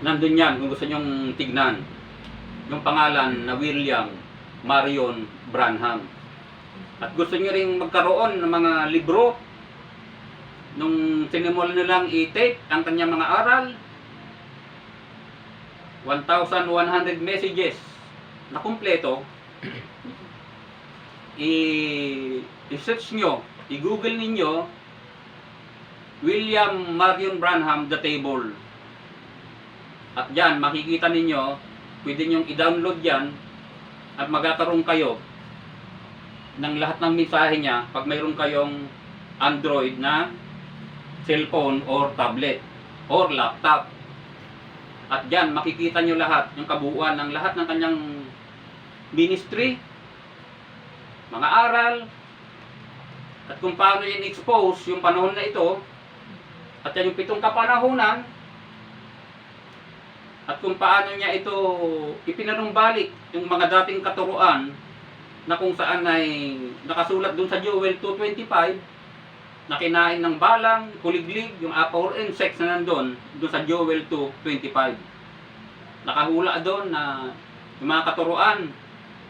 Nandun yan kung gusto nyong tignan. Yung pangalan na William Marion Branham. At gusto nyo rin magkaroon ng mga libro nung sinimulan nilang i-tape ang kanyang mga aral. 1,100 messages na kumpleto. I-search nyo, i-google ninyo William Marion Branham The Table. At dyan makikita ninyo, pwede nyong i-download yan at magkakaroon kayo ng lahat ng mensahe niya pag mayroon kayong Android na cellphone or tablet or laptop. At dyan makikita nyo lahat, yung kabuuan ng lahat ng kanyang ministry, mga aral, at kung paano in-expose yung panahon na ito, at yan yung 7 kapanahunan, at kung paano niya ito ipinanumbalik yung mga dating katuruan na kung saan ay nakasulat dun sa Joel 2:25 na kinain ng balang, kuliglig, yung apor and sex na nandun dun sa Joel 2:25. Nakahula doon na yung mga katuruan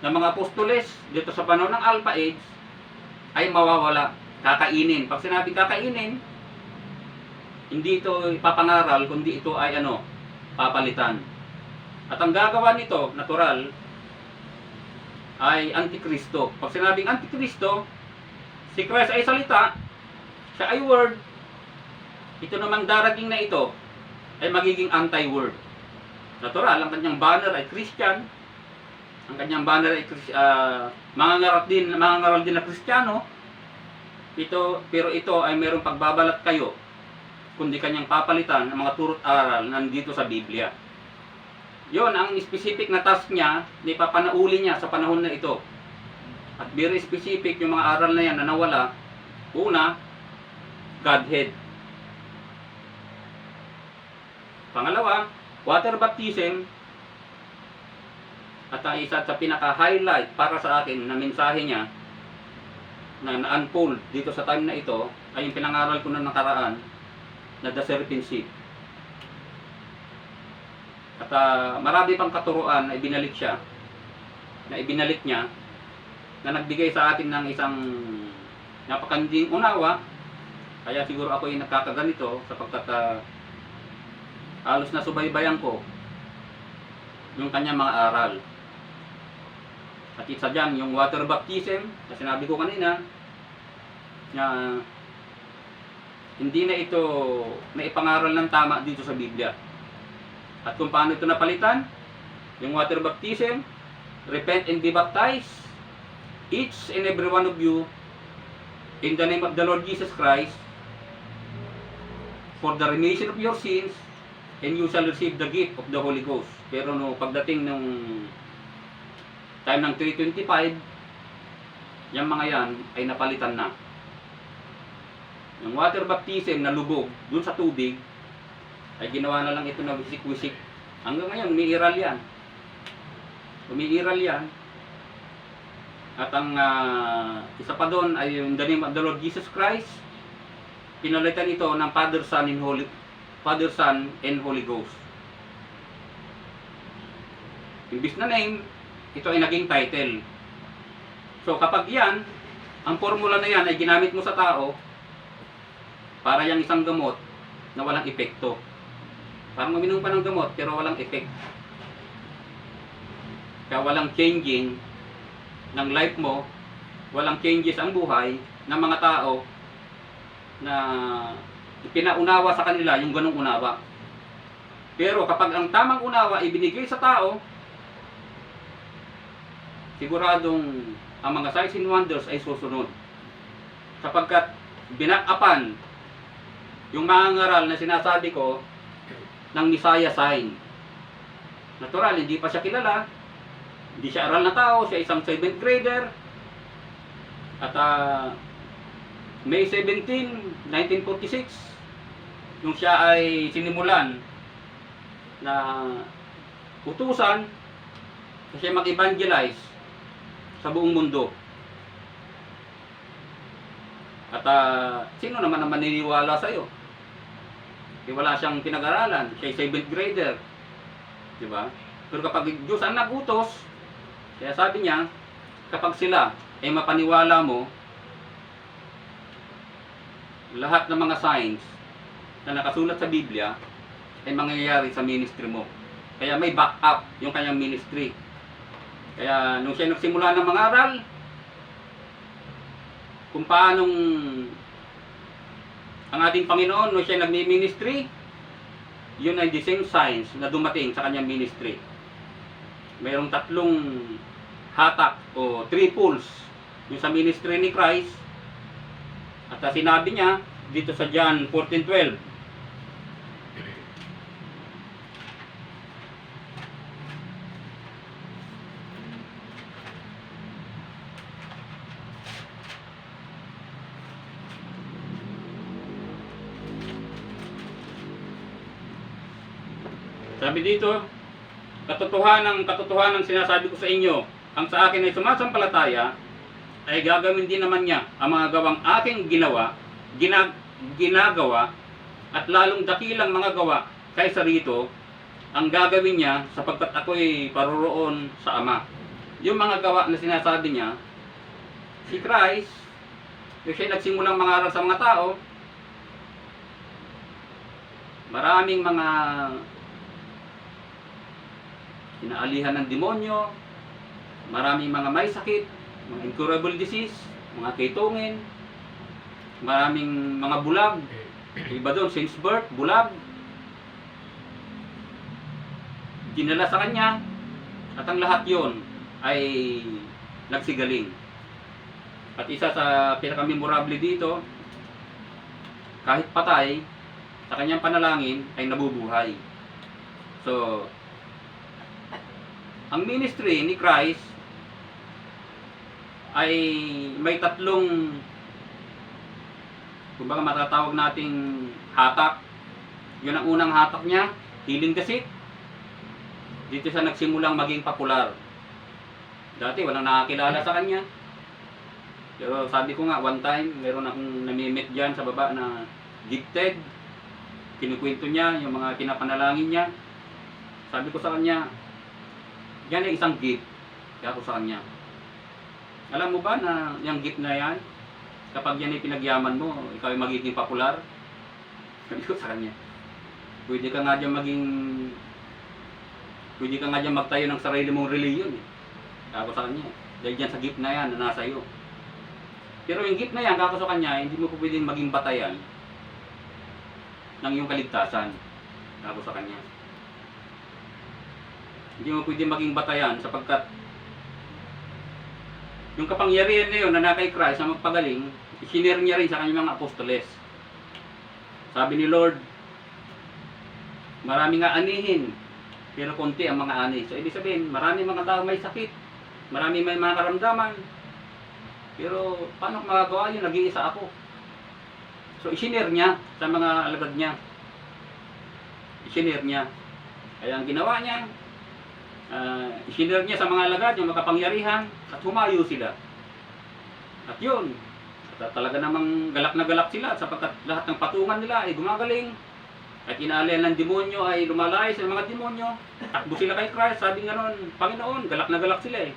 ng mga apostoles dito sa panahon ng Alpha Age ay mawawala, kakainin. Pag sinabing kakainin, hindi ito ipapangaral, kundi ito ay papalitan. At ang gagawa nito, natural, ay Antikristo. Pag sinabing Antikristo, si Christ ay salita, siya ay word, ito namang darating na ito ay magiging anti-word. Natural, ang kanyang banner ay Christian, ang kanyang banner ay mangangaral din na Kristiyano, pero ito ay mayroong pagbabalat kayo, kundi kanyang papalitan ng mga turot aral nandito sa Biblia. Yon ang specific na task niya na ipapanauli niya sa panahon na ito. At very specific yung mga aral na yan na nawala. Una, Godhead. Pangalawa, water baptism. At ang isa sa pinaka-highlight para sa akin na mensahe niya na na-unfold dito sa time na ito ay yung pinangaral ko na nakaraan na the serpent seed. At marami pang katuruan na ibinalik siya, na ibinalik niya, na nagbigay sa atin ng isang napakanding unawa. Kaya siguro ako ay nakakaganito sapagkat halos na subaybayan ko yung kanyang mga aral. At isa dyan, yung water baptism, na sinabi ko kanina, na hindi na ito naipangaral ng tama dito sa Biblia. At kung paano ito napalitan, yung water baptism, repent and be baptized, each and every one of you, in the name of the Lord Jesus Christ, for the remission of your sins, and you shall receive the gift of the Holy Ghost. Pero pagdating ng time ng 325, yung mga yan ay napalitan na. Yung water baptism na lubog dun sa tubig ay ginawa na lang ito na wisik-wisik. Hanggang ngayon umiiral yan. Umiiral yan. At ang isa pa doon ay yung the name of the Lord Jesus Christ. Pinalitan ito ng Father, Son, and Holy Ghost. Imbis na name, ito ay naging title. So kapag yan, ang formula na yan ay ginamit mo sa tao, para yung isang gamot na walang epekto. Parang uminom pa ng gamot pero walang effect. Kaya walang changing ng life mo, walang changes ang buhay ng mga tao na ipinaunawa sa kanila yung ganong unawa. Pero kapag ang tamang unawa ibinigay sa tao, siguradong ang mga signs and wonders ay susunod. Sapagkat binakapan yung mga ngaral na sinasabi ko ng Messiah sign. Natural, hindi pa siya kilala. Hindi siya aral na tao. Siya isang 7th grader. At May 17, 1946, yung siya ay sinimulan na utusan siya mag-evangelize sa buong mundo. At sino naman ang maniniwala sa iyo? Wala siyang pinag-aralan. Siya ay 7th grader. Di ba? Pero kapag Diyos ang nagutos, kaya sabi niya, kapag sila ay mapaniwala mo, lahat ng mga signs na nakasulat sa Biblia ay mangyayari sa ministry mo. Kaya may backup yung kanyang ministry. Kaya nung siya nagsimula ng mangaral, kung paanong ang ating Panginoon nung siya nagmi-ministry, yun ay the same signs na dumating sa kanyang ministry. Mayroong 3 hatak o triples yung sa ministry ni Christ. At sinabi niya dito sa John 14:12, sabi dito, katotohanan sinasabi ko sa inyo, ang sa akin ay sumasampalataya, ay gagawin din naman niya ang mga gawang aking ginagawa, at lalong dakilang mga gawa kaysa rito, ang gagawin niya sapagkat ako'y paroroon sa Ama. Yung mga gawa na sinasabi niya, si Christ, yung siya nagsimulang mangaral sa mga tao, maraming mga inaalihan ng demonyo, maraming mga may sakit, mga incurable disease, mga kitungin, maraming mga bulag, iba doon, since birth, bulag, dinala sa kanya, at ang lahat yon ay nagsigaling. At isa sa pinakamemorable dito, kahit patay, sa kanyang panalangin ay nabubuhay. So, ang ministry ni Christ ay may 3, kumbaga matatawag nating hatak. Yun ang unang hatak niya, healing the sick. Dito siya nagsimulang maging popular. Dati walang nakakilala sa kanya. Pero sabi ko nga, one time, meron akong namimit dyan sa baba na gifted. Kinukwento niya yung mga kinapanalangin niya. Sabi ko sa kanya, yan ay isang gift. Kaya ako sa kanya, alam mo ba na yung gift na yan, kapag yan ay pinagyaman mo, ikaw ay magiging popular? Sabi ko sa kanya, pwede ka nga dyan magtayo ng sarili mong reliyon. Kaya ako sa kanya, dahil dyan sa gift na yan na nasa iyo. Pero yung gift na yan, kaya ako sa kanya, hindi mo po pwedeng maging batayan ng iyong kaligtasan. Kaya ako sa kanya, hindi mo pwede maging batayan sapagkat yung kapangyarihan na yun na kay Christ na magpagaling, isinare niya rin sa kanyang mga apostoles. Sabi ni Lord, marami nga anihin, pero konti ang mga ani. So ibig sabihin, marami mga tao may sakit, marami may mga karamdaman, pero paano magagawa yun? Nag-iisa ako. So isinare niya sa mga alagad niya. Isinare niya. Kaya ang ginawa niya, isinare niya sa mga alagad yung makapangyarihan at humayo sila. At yun, talaga namang galak na galak sila sapagkat lahat ng patungan nila ay gumagaling. At inaalihan ng demonyo ay lumalayas ng mga demonyo. Takbo sila kay Christ, sabi nga nun, Panginoon, galak na galak sila eh.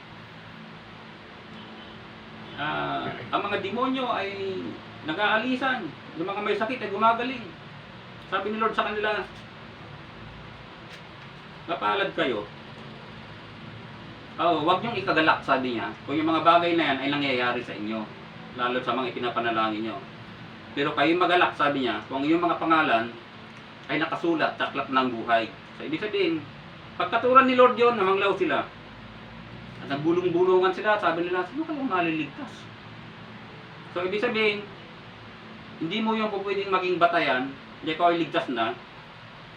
Ang mga demonyo ay nag-aalisan, yung mga may sakit ay gumagaling. Sabi ni Lord sa kanila, mapalad kayo. Huwag niyong ikagalak, sabi niya, kung yung mga bagay na yan ay nangyayari sa inyo, lalo sa mga ipinapanalangin niyo. Pero kayo magalak, sabi niya, kung yung mga pangalan ay nakasulat sa aklat ng buhay. So, ibig sabihin, pagkaturan ni Lord yun, namanglaw sila. At nagbulong-bulungan sila, sabi nila, sino kayong maliligtas? So, ibig sabihin, hindi mo yung pwedeng maging batayan, hindi ikaw ay ligtas na,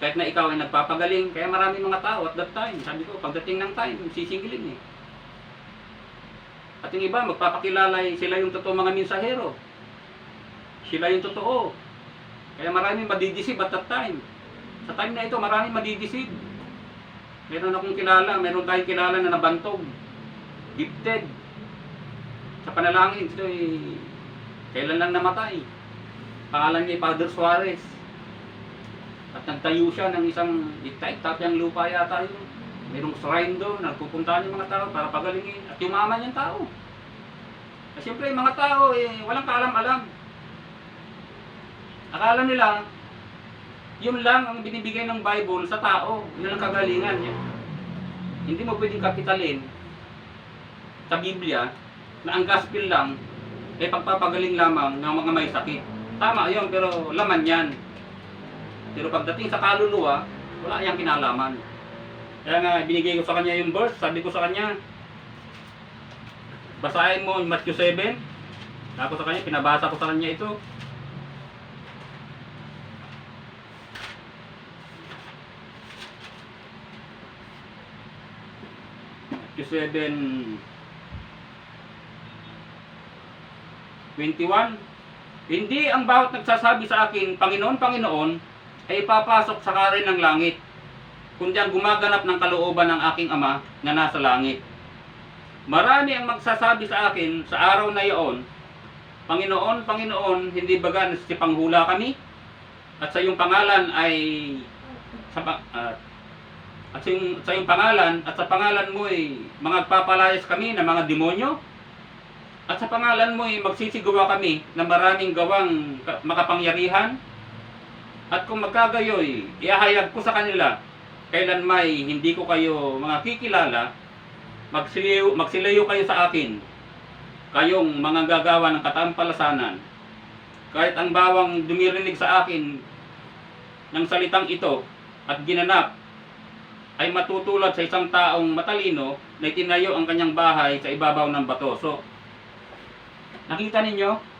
kahit na ikaw ay nagpapagaling. Kaya marami mga tao at that time, sabi ko, pagdating ng time, sisingilin eh. At yung iba, magpapakilala sila yung totoo mga mensahero. Sila yung totoo. Kaya marami madidisib at that time. Sa time na ito, marami madidisib. Meron tayong kilala na nabantog. Gifted. Sa panalangin, ito kailan lang namatay. Pangalan niya Father Suarez. At nagtayo siya ng isang iktap-yung lupa yata yun. Mayroong shrine doon, nagpupuntahan yung mga tao para pagalingin at yumaman yung tao. At siyempre, yung mga tao, walang kaalam-alam. Akala nila, yun lang ang binibigay ng Bible sa tao. Yun ang kagalingan niya. Hindi mo pwedeng kapitalin sa Biblia na ang gospel lang ay pagpapagaling lamang ng mga may sakit. Tama yun, pero laman yan. Pero pagdating sa kaluluwa, wala yang kinalaman. Kaya nga, binigay ko sa kanya yung verse, sabi ko sa kanya, basahin mo yung Matthew 7. Ako sa kanya, pinabasa ko sa kanya ito. Matthew 7:21. Hindi ang bawat nagsasabi sa akin, Panginoon, Panginoon, ay ipapasok sa karin ng langit, kundi ang gumaganap ng kalooban ng aking Ama na nasa langit. Marami ang magsasabi sa akin sa araw na iyon, Panginoon, Panginoon, hindi baga nasipanghula kami? At sa iyong pangalan ay sa iyong pangalan at sa pangalan mo ay magpapalayas kami ng mga demonyo? At sa pangalan mo ay magsisigawa kami ng maraming gawang makapangyarihan? At kung magkagayoy, iahayag ko sa kanila, kailan may hindi ko kayo mga kikilala, magsilayo kayo sa akin, kayong mga gagawa ng katampalasanan. Kahit ang bawang dumirinig sa akin ng salitang ito at ginanap, ay matutulad sa isang taong matalino na itinayo ang kanyang bahay sa ibabaw ng bato. So, nakita ninyo?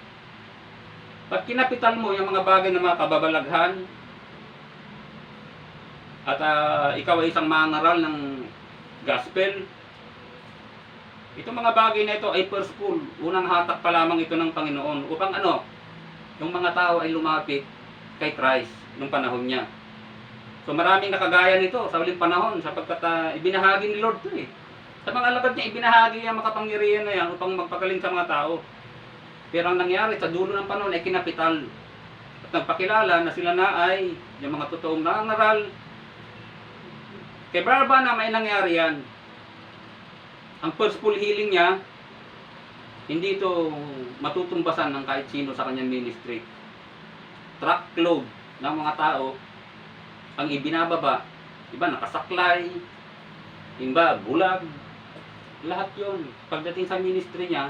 Pag kinapital mo yung mga bagay na mga kababalaghan, at ikaw ay isang mangaral ng gospel, itong mga bagay na ito ay first school. Unang hatak pa lamang ito ng Panginoon upang yung mga tao ay lumapit kay Christ nung panahon niya. So maraming nakagaya nito sa uling panahon sapagkat ibinahagi ni Lord ito eh. Sa mga alagad niya, ibinahagi ang makapangyarihan na yan upang magpagaling sa mga tao. Pero ang nangyari sa dulo ng panahon ay kinapital. At nagpakilala na sila na ay yung mga totoong nangaral. Kay Barba na may nangyari yan. Ang first full healing niya, hindi ito matutumbasan ng kahit sino sa kanyang ministry. Truckload ng mga tao ang ibinababa. Iba nakasaklay, iba bulag. Lahat yon. Pagdating sa ministry niya,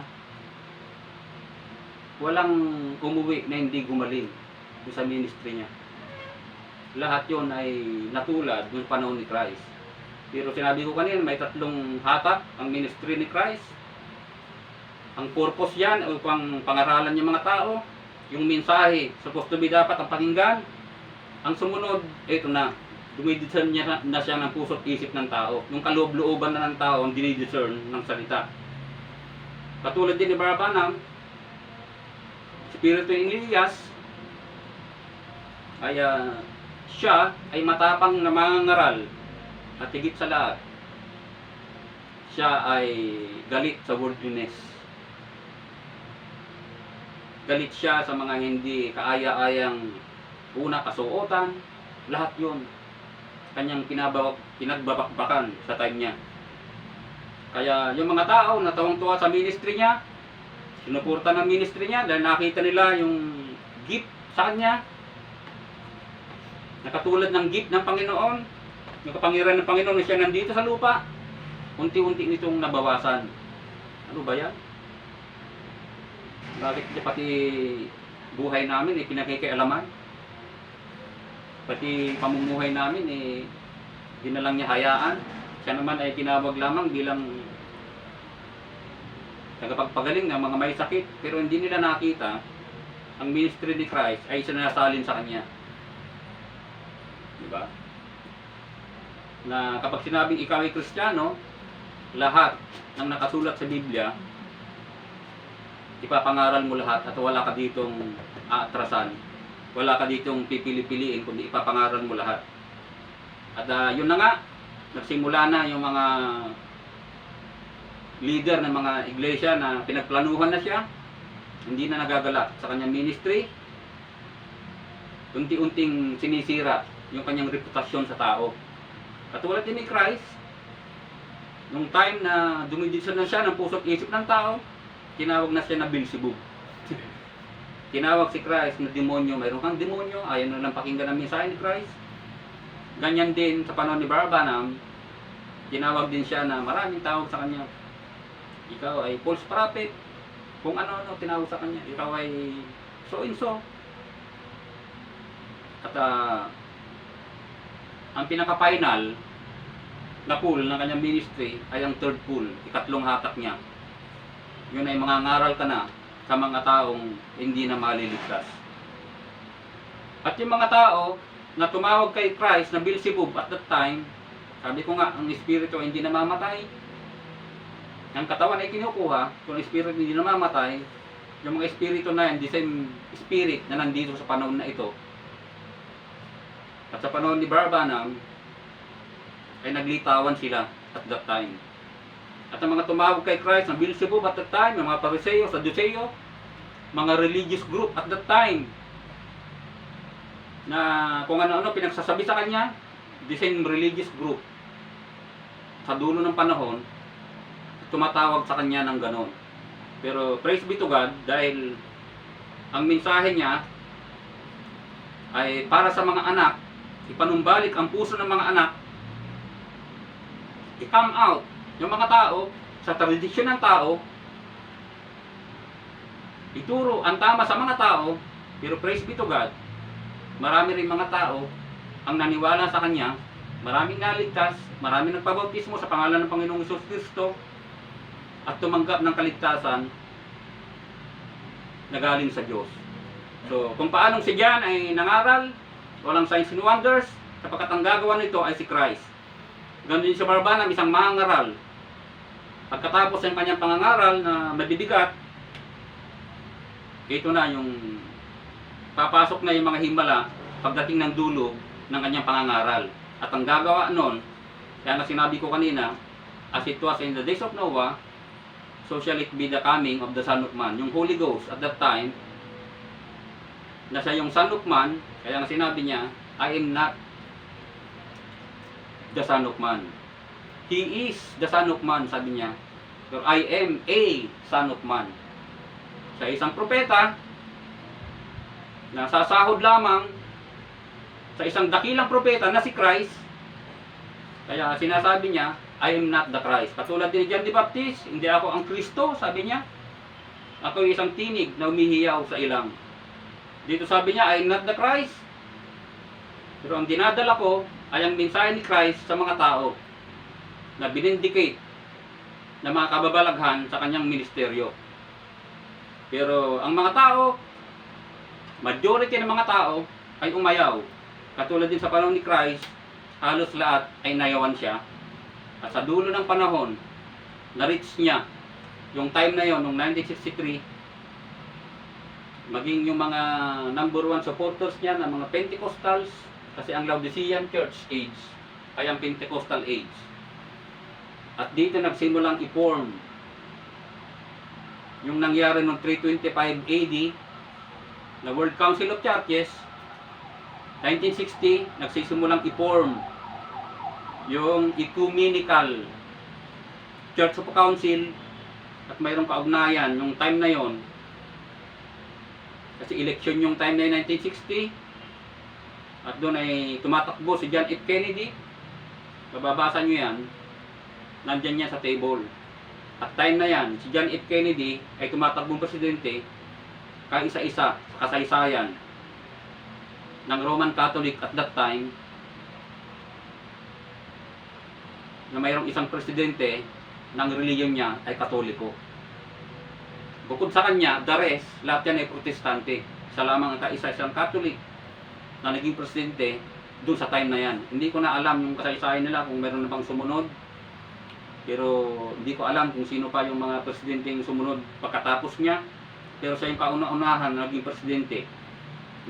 walang umuwi na hindi gumaling sa ministry niya. Lahat yon ay natulad ng panahon ni Christ. Pero sinabi ko kanina, may tatlong hatak ang ministry ni Christ. Ang purpose yan upang pangaralan yung mga tao. Yung mensahe, supposed to be dapat ang pakinggan. Ang sumunod, ito na. Dumidiscern niya na siya ng puso't isip ng tao. Yung kaloob-looban na ng tao ang dinidiscern ng salita. Katulad din ni Barabanam, Espiritu ni Elias, ay siya ay matapang na mangangaral at higit sa lahat, siya ay galit sa worldliness. Galit siya sa mga hindi kaaya-ayang kasuotan, lahat yun kanyang pinagbabakbakan sa time niya. Kaya yung mga tao na tawang-tuwa sa ministry niya, sinuporta ng ministry niya dahil nakita nila yung gift sa kanya. Nakatulad ng gift ng Panginoon, yung kapangyarihan ng Panginoon na siya nandito sa lupa, unti-unti nitong nabawasan. Ano ba yan? Bakit pati buhay namin pinakikialaman? Pati pamumuhay namin di na lang niya hayaan. Siya naman ay tinawag lamang bilang tagapagpagaling ng mga may sakit, pero hindi nila nakita ang ministry ni Christ ay sinasalin sa kanya. Diba? Na kapag sinabing ikaw ay Kristiyano, lahat ng nakasulat sa Biblia, ipapangaral mo lahat at wala ka ditong aatrasan. Wala ka ditong pipili-piliin, kundi ipapangaral mo lahat. At yun na nga, nagsimula na yung mga leader ng mga iglesia na pinagplanuhan na siya, hindi na nagagalak sa kanyang ministry, unti-unting sinisira yung kanyang reputasyon sa tao. Katulad din ni Christ, nung time na dumidisyon na siya ng puso't isip ng tao, tinawag na siya na Beelzebub. Tinawag si Christ na demonyo. Mayroon kang demonyo, ayaw na lang pakinggan ang mensahe ni Christ. Ganyan din sa panahon ni Barbanam, tinawag din siya na maraming tawag sa kanya. Ikaw ay false prophet, kung ano-ano tinawag sa kanya. Ikaw ay so and so. At ang pinaka-final na pool ng kanyang ministry ay ang third pool, ikatlong hatak niya. Yun ay mangangaral ka na sa mga taong hindi na maliligtas. At yung mga tao na tumawag kay Christ na Beelzebub at that time, sabi ko nga, ang espiritu ay hindi namamatay. Ang katawan ay kinukuha, kung ang espiritu hindi namamatay, yung mga espiritu na yan, the same spirit na nandito sa panahon na ito. At sa panahon ni Barbanam, ay naglitawan sila at that time. At ang mga tumawag kay Christ ng Beelzebub at that time, yung mga Pariseo, Sadduceo, mga religious group at that time, na kung ano-ano pinagsasabi sa kanya, the same religious group, sa dulo ng panahon, tumatawag sa kanya ng ganon. Pero praise be to God, dahil ang mensahe niya ay para sa mga anak, ipanumbalik ang puso ng mga anak, i-come out yung mga tao sa tradisyon ng tao, ituro ang tama sa mga tao. Pero praise be to God, marami rin mga tao ang naniwala sa kanya, maraming naligtas, maraming nagpabautismo sa pangalan ng Panginoong Hesus Kristo at tumanggap ng kaligtasan na galing sa Diyos. So, kung paanong si John ay nangaral, walang signs and wonders, sapagkat ang gagawa nito ay si Christ. Ganun din si Barbanam, isang mangangaral. Pagkatapos ng kanyang pangangaral na mabibigat, ito na yung papasok na yung mga himala pagdating ng dulo ng kanyang pangangaral. At ang gagawa nun, kaya na sinabi ko kanina, as it was in the days of Noah, so shall it be the coming of the Son of Man. Yung Holy Ghost at that time, na siya yung Son of Man, kaya nga sinabi niya, I am not the Son of Man. He is the Son of Man, sabi niya. Pero I am a Son of Man. Sa isang propeta, na sasahod lamang sa isang dakilang propeta na si Christ, kaya sinasabi niya, I am not the Christ. Katulad din ni John the Baptist, hindi ako ang Kristo, sabi niya. Ako ay isang tinig na umihiyaw sa ilang. Dito sabi niya, I am not the Christ. Pero ang dinadala ko ay ang mensahe ni Christ sa mga tao na binindicate na mga kababalaghan sa kanyang ministeryo. Pero ang mga tao, majority ng mga tao ay umayaw. Katulad din sa panahon ni Christ, halos lahat ay nayawan siya. At sa dulo ng panahon, na-reach niya yung time na yon, noong 1963, maging yung mga number one supporters niya ng mga Pentecostals, kasi ang Laodicean Church age ay ang Pentecostal age. At dito nagsimulang i-form yung nangyari noong 325 AD na World Council of Churches. 1960, nagsisimulang i-form yung Ecumenical Church of Council, at mayroong kaugnayan yung time na yon kasi election yung time na 1960, at doon ay tumatakbo si John F. Kennedy. Mababasa nyo yan, nandyan yan sa table. At time na yan, si John F. Kennedy ay tumatakbong presidente kaisa-isa sa kasaysayan ng Roman Catholic at that time, na mayroong isang presidente ng reliyon niya ay Katoliko. Bukod sa kanya, the rest, lahat yan ay Protestante. Isa lamang ang kaisa-isang Catholic na naging presidente doon sa time na yan. Hindi ko na alam yung kasaysayan nila kung meron na bang sumunod. Pero hindi ko alam kung sino pa yung mga presidente yung sumunod pagkatapos niya. Pero siya yung kauna-unahan na naging presidente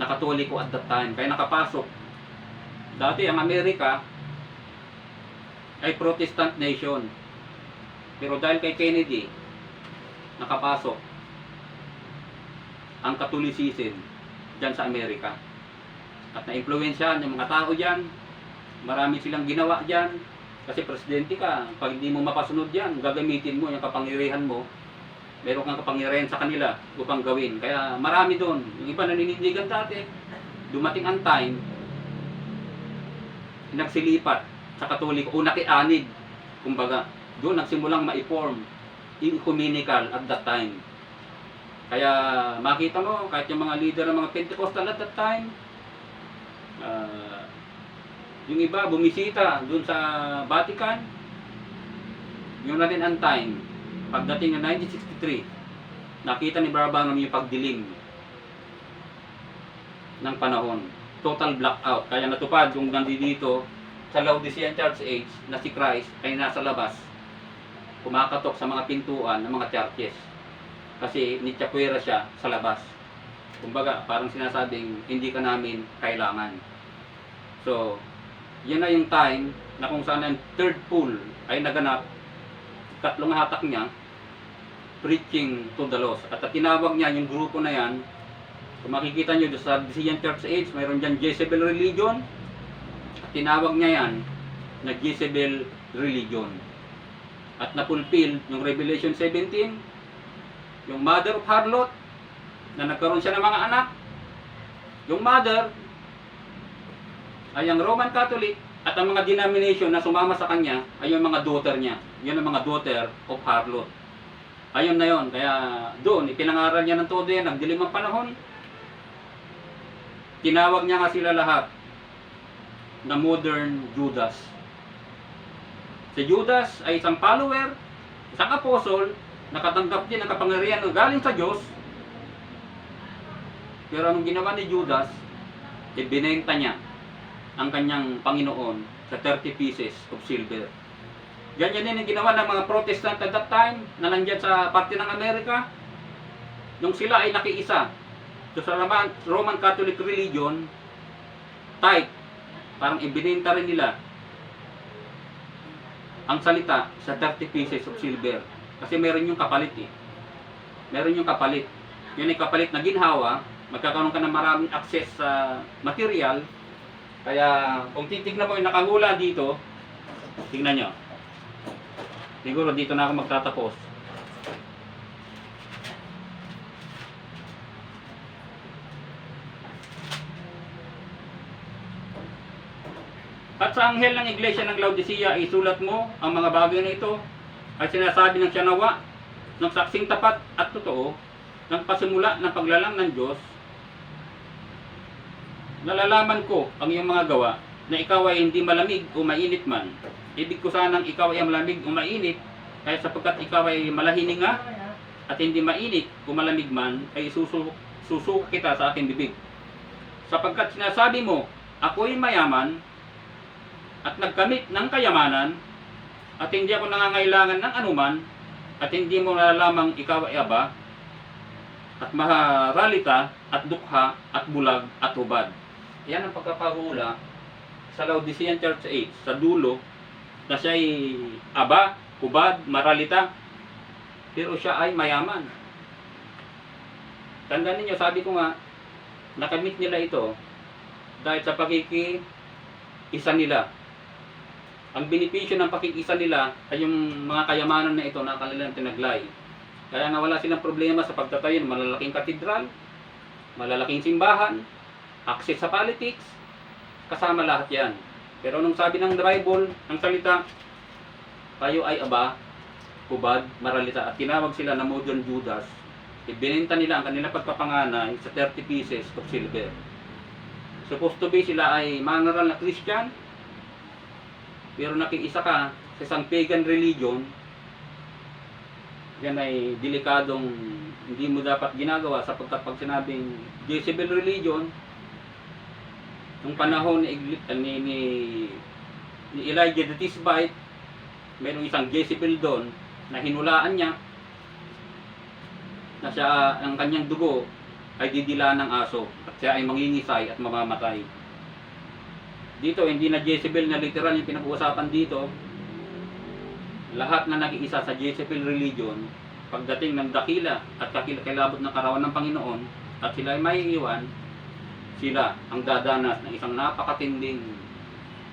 na Katoliko at that time. Kaya nakapasok. Dati ang Amerika ay Protestant nation. Pero dahil kay Kennedy, nakapasok ang Catholicism dyan sa Amerika. At na-influensyahan yung mga tao dyan. Marami silang ginawa dyan. Kasi presidente ka, pag hindi mo mapasunod yan, gagamitin mo yung kapangyarihan mo. Meron kang kapangyarihan sa kanila upang gawin. Kaya marami doon. Yung iba naninindigan dati, dumating ang time, nagsilipat sa Katoliko o nakianid. Kumbaga, doon nagsimulang ma-form ecumenical at that time. Kaya makita mo, kahit yung mga leader ng mga Pentecostal at that time, yung iba bumisita doon sa Vatican, yung na rin ang time, pagdating ng 1963, nakita ni Branham yung pagdilim ng panahon. Total blackout. Kaya natupad yung nandito sa Laodicean Church Age na si Christ ay nasa labas, kumakatok sa mga pintuan ng mga churches. Kasi nitsapuera siya sa labas. Kumbaga, parang sinasabing hindi ka namin kailangan. So, yan na yung time na kung saan ang third pool ay naganap, tatlong hatak niya, preaching to the lost. At tinawag niya yung grupo na yan, kung makikita nyo sa Laodicean Church Age, mayroon dyan Jezebel Religion. At tinawag niya yan na Jezebel Religion. At napulpil yung Revelation 17, yung mother of harlot, na nagkaroon siya ng mga anak. Yung mother ay ang Roman Catholic, at ang mga denomination na sumama sa kanya ay yung mga daughter niya. Yun ang mga daughter of harlot. Ayun na yun. Kaya doon, ipinangaral niya ng todo yan. Nagdilim ang panahon. Tinawag niya nga sila lahat na modern Judas. Si Judas ay isang follower, isang apostle, nakatanggap din ng kapangyarihan na galing sa Diyos. Pero anong ginawa ni Judas? Ibinenta niya ang kanyang Panginoon sa 30 pieces of silver. Ganyan din ang ginawa ng mga Protestant at that time na nandyan sa parte ng Amerika. Nung sila ay nakiisa sa Roman Catholic religion, type, parang ibinenta rin nila ang salita sa 30 pieces of silver. Kasi meron yung kapalit eh. Meron yung kapalit. Yun yung kapalit na ginhawa, magkakaroon ka ng maraming access sa material. Kaya kung titignan mo yung nakahula dito, tignan nyo. Siguro dito na ako magtatapos. At sa anghel ng iglesia ng Laodicea, isulat mo ang mga bagay na ito ay sinasabi ng siya nawa ng saksing tapat at totoo ng pasimula ng paglalang ng Diyos. Nalalaman ko ang iyong mga gawa na ikaw ay hindi malamig o mainit man. Ibig ko sanang ikaw ay malamig o mainit, kaya sapagkat ikaw ay malahininga at hindi mainit o malamig man, ay susuko kita sa aking bibig. Sapagkat sinasabi mo, ako'y mayaman at nagkamit ng kayamanan, at hindi ako nangangailangan ng anuman, at hindi mo nalalamang ikaw ay aba, at maharalita, at dukha, at bulag, at hubad. Yan ang pagkakahula sa Laodicean Church Age, sa dulo, na siya ay aba, hubad, maralita, pero siya ay mayaman. Tandaan ninyo, sabi ko nga, nakamit nila ito dahil sa pakiki-isa nila. Ang benepisyo ng pakikisa nila ay yung mga kayamanan na ito na kanilang tinaglay. Kaya nga wala silang problema sa pagtatayo ng malalaking katedral, malalaking simbahan, access sa politics, kasama lahat yan. Pero nung sabi ng Bible, ang salita, tayo ay aba, hubad, maralita, at tinawag sila na modern Judas, ibinenta nila ang kanilang pagpapanganay sa 30 pieces of silver. Supposed to be sila ay mangaral na Christian, pero nakiisa ka sa isang pagan religion, yan ay delikadong hindi mo dapat ginagawa, sapagkat pag sinabing Jezebel religion, nung panahon ni Elijah the Tishbite, mayroong isang Jezebel doon na hinulaan niya na siya, ang kanyang dugo ay didila ng aso at siya ay mangingisay at mamamatay. Dito, hindi na Jezebel na literal yung pinag-uusapan dito. Lahat na nag-iisa sa Jezebel religion, pagdating ng dakila at kakilabot ng karawan ng Panginoon, at sila ay maiiwan, sila ang dadanas ng isang napakatinding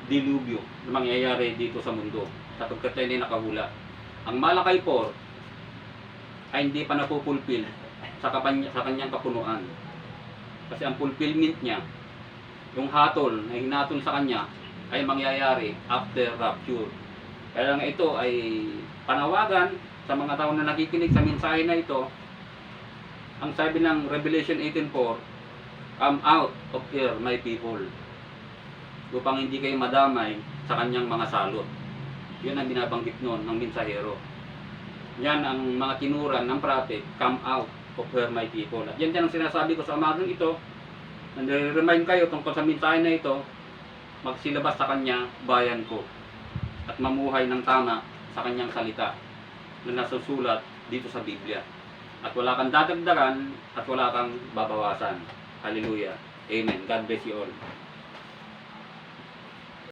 dilubyo na mangyayari dito sa mundo sapagkat tayo ay nakahula. Ang Malakay 4 ay hindi pa napupulpil sa kanyang kapunuan. Kasi ang fulfillment niya, yung hatol na hinatol sa kanya, ay mangyayari after rapture. Kaya nga ito ay panawagan sa mga tao na nakikinig sa mensahe na ito. Ang sabi ng Revelation 18:4, "Come out of here, my people," upang hindi kayo madamay sa kanyang mga salot. Yun ang binabanggit noon ng mensahero. Yan ang mga tinuran ng prophet, "Come out of here, my people." At yan ang sinasabi ko sa umagang ito. Nare-remind kayo tungkol sa mensahe na ito, magsilabas sa kanya, bayan ko, at mamuhay ng tama sa kanyang salita na nasusulat dito sa Biblia. At wala kang dadagdagan at wala kang babawasan. Hallelujah. Amen. God bless you all.